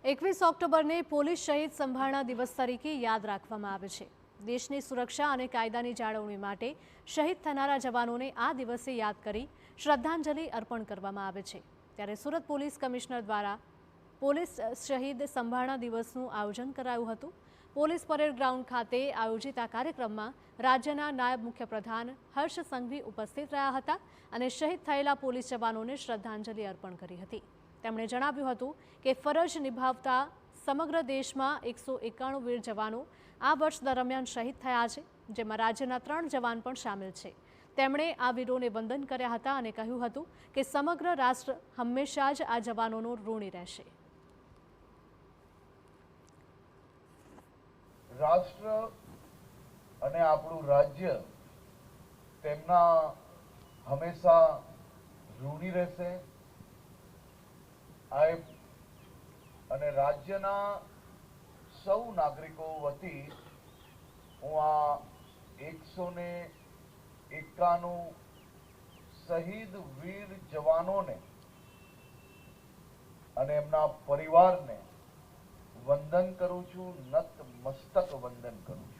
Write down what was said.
21 ઓક્ટોબરને police શહીદ સંભાળના દિવસ તરીકે યાદ રાખવામાં આવે છે। દેશની સુરક્ષા અને કાયદાની જાળવણી માટે શહીદ થનારા જવાનોને આ દિવસે યાદ કરી શ્રદ્ધાંજલિ અર્પણ કરવામાં આવે છે। ત્યારે સુરત પોલીસ કમિશનર દ્વારા પોલીસ શહીદ સંભાળના દિવસનું આયોજન કરાયું હતું। પોલીસ પરેડ ગ્રાઉન્ડ ખાતે આયોજિત આ કાર્યક્રમમાં રાજ્યના નાયબ મુખ્યપ્રધાન હર્ષ સંઘવી ઉપસ્થિત રહ્યા હતા અને શહીદ થયેલા પોલીસ જવાનોને શ્રદ્ધાંજલિ અર્પણ કરી હતી। તેમણે જણાવ્યું હતું કે ફરજ નિભાવતા સમગ્ર દેશમાં 191 વીર જવાનો આ વર્ષ દરમિયાન શહીદ થયા છે, જેમાં રાજ્યના 3 જવાન પણ સામેલ છે। તેમણે આ વીરોને વંદન કર્યા હતા અને કહ્યું હતું કે સમગ્ર રાષ્ટ્ર હંમેશા જ આ જવાનોનો ઋણી રહેશે। રાષ્ટ્ર અને આપણું રાજ્ય તેમના હંમેશા ઋણી રહેશે। અને રાજ્યના સૌ નાગરિકો વતી હું આ 191 શહીદ વીર જવાનોને અને એમના પરિવારને વંદન કરું છું, નત મસ્તક વંદન કરું છું।